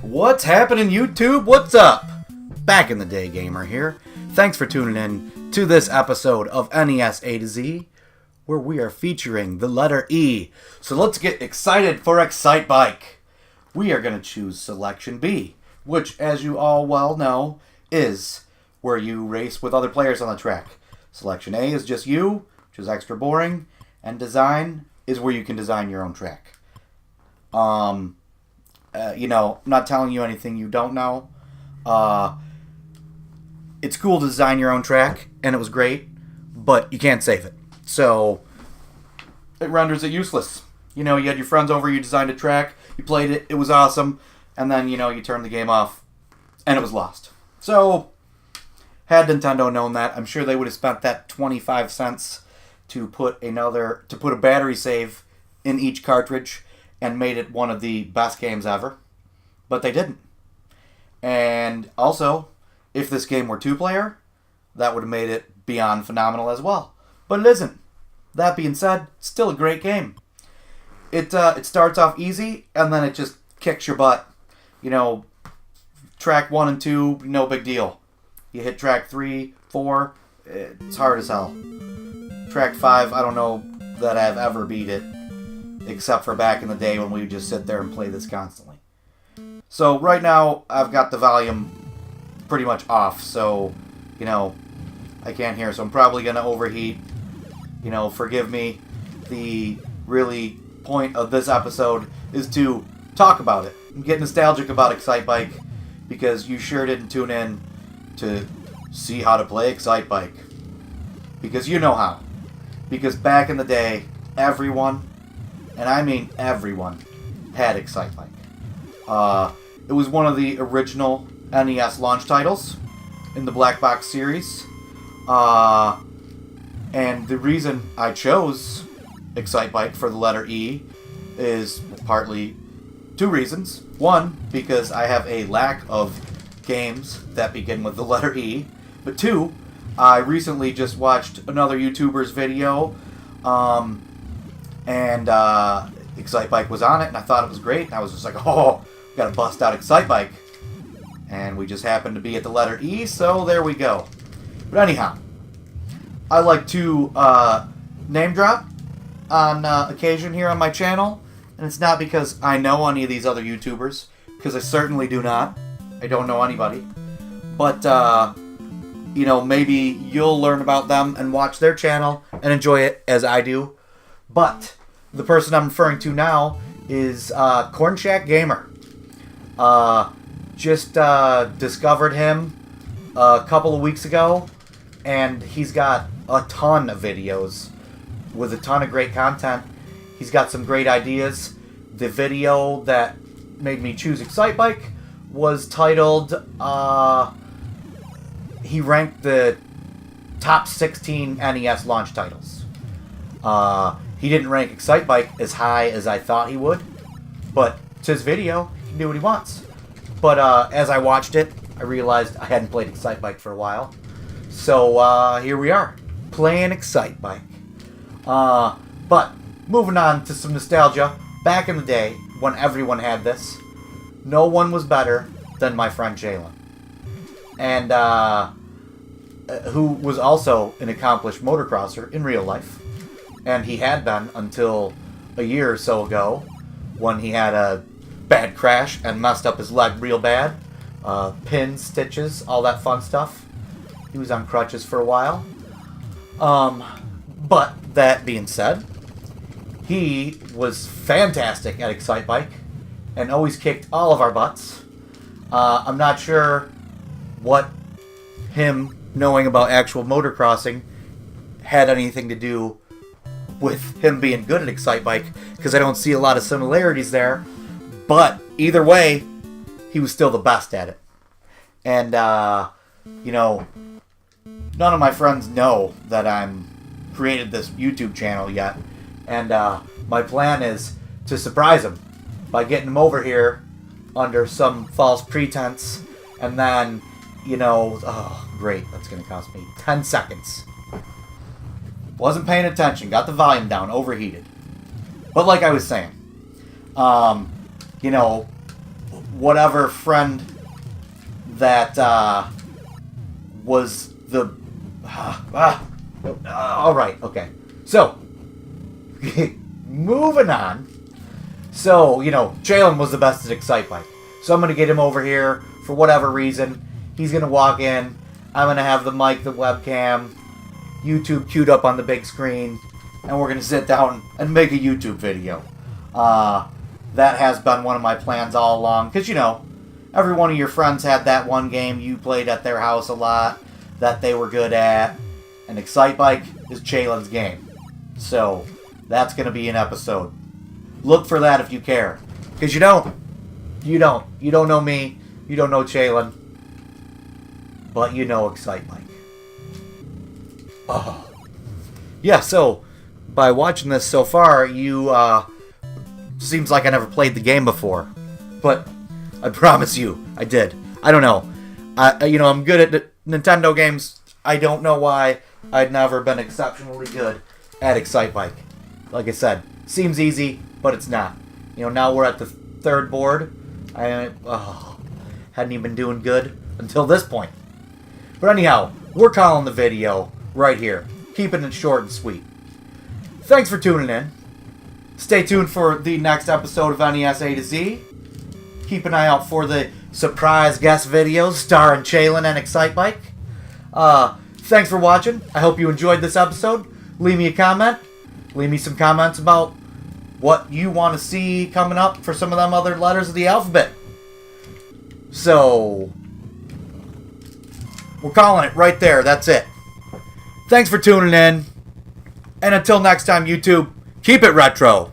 What's happening, YouTube? What's up? Back in the day gamer here. Thanks for tuning in to this episode of NES A-Z, where we are featuring the letter E. So let's get excited for Excitebike. We are going to choose Selection B, which, as you all well know, is where you race with other players on the track. Selection A is just you, which is extra boring, and Design is where you can design your own track. I'm not telling you anything you don't know. It's cool to design your own track, and it was great, but you can't save it. So, it renders it useless. You had your friends over, you designed a track, you played it, it was awesome, and then, you turned the game off, and it was lost. So, had Nintendo known that, I'm sure they would have spent that 25 cents to put a battery save in each cartridge and made it one of the best games ever. But they didn't. And also, if this game were two-player, that would have made it beyond phenomenal as well. But it isn't. That being said, it's still a great game. It starts off easy, and then it just kicks your butt. Track 1 and 2, no big deal. You hit track 3, 4, it's hard as hell. Track 5, I don't know that I've ever beat it, except for back in the day when we would just sit there and play this constantly. So right now, I've got the volume pretty much off, so, I can't hear, so I'm probably going to overheat. Forgive me. The really point of this episode is to talk about it and get nostalgic about Excitebike, because you sure didn't tune in to see how to play Excitebike. Because you know how. Because back in the day, everyone, and I mean everyone, had Excitebike. It was one of the original NES launch titles in the Black Box series. And the reason I chose Excitebike for the letter E is partly two reasons. One, because I have a lack of games that begin with the letter E. But two, I recently just watched another YouTuber's video, and Excitebike was on it, and I thought it was great, and I was just like, oh, gotta bust out Excitebike. And we just happened to be at the letter E, so there we go. But anyhow, I like to name drop on occasion here on my channel, and it's not because I know any of these other YouTubers, because I certainly do not. I don't know anybody. But, maybe you'll learn about them and watch their channel and enjoy it as I do. But the person I'm referring to now is Corn Shack Gamer. Just discovered him a couple of weeks ago, and he's got a ton of videos with a ton of great content. He's got some great ideas. The video that made me choose Excitebike was titled, he ranked the top 16 NES launch titles. He didn't rank Excitebike as high as I thought he would, but it's his video, he can do what he wants. But as I watched it, I realized I hadn't played Excitebike for a while. So here we are, playing Excitebike. But moving on to some nostalgia, back in the day when everyone had this, no one was better than my friend Jalen. And who was also an accomplished motocrosser in real life. And he had been until a year or so ago when he had a bad crash and messed up his leg real bad. Pins, stitches, all that fun stuff. He was on crutches for a while. But that being said, he was fantastic at Excitebike and always kicked all of our butts. I'm not sure what him knowing about actual motocrossing had anything to do with him being good at Excitebike, because I don't see a lot of similarities there. But either way, he was still the best at it. And, none of my friends know that I'm created this YouTube channel yet. And my plan is to surprise him by getting him over here under some false pretense, and then, oh, great, that's going to cost me 10 seconds. Wasn't paying attention, got the volume down, overheated. But like I was saying, whatever friend that was the... Alright, okay. So, moving on. So, you know, Jalen was the best at Excitebike. So I'm going to get him over here for whatever reason. He's going to walk in. I'm going to have the mic, the webcam, YouTube queued up on the big screen, and we're going to sit down and make a YouTube video. That has been one of my plans all along, because, you know, every one of your friends had that one game you played at their house a lot that they were good at, and Excitebike is Jalen's game. So, that's going to be an episode. Look for that if you care. Because you don't. You don't. You don't know me. You don't know Jalen. But you know Excitebike. Oh. Yeah, so, by watching this so far, you, seems like I never played the game before. But, I promise you, I did. I don't know. You know, I'm good at Nintendo games. I don't know why I'd never been exceptionally good at Excitebike. Like I said, seems easy, but it's not. You know, now we're at the third board. I hadn't even been doing good until this point. But anyhow, we're calling the video right here. Keeping it short and sweet. Thanks for tuning in. Stay tuned for the next episode of NES A-Z. Keep an eye out for the surprise guest videos starring Jalen and Excitebike. Thanks for watching. I hope you enjoyed this episode. Leave me a comment. Leave me some comments about what you want to see coming up for some of them other letters of the alphabet. So, we're calling it right there. That's it. Thanks for tuning in. And until next time, YouTube, keep it retro.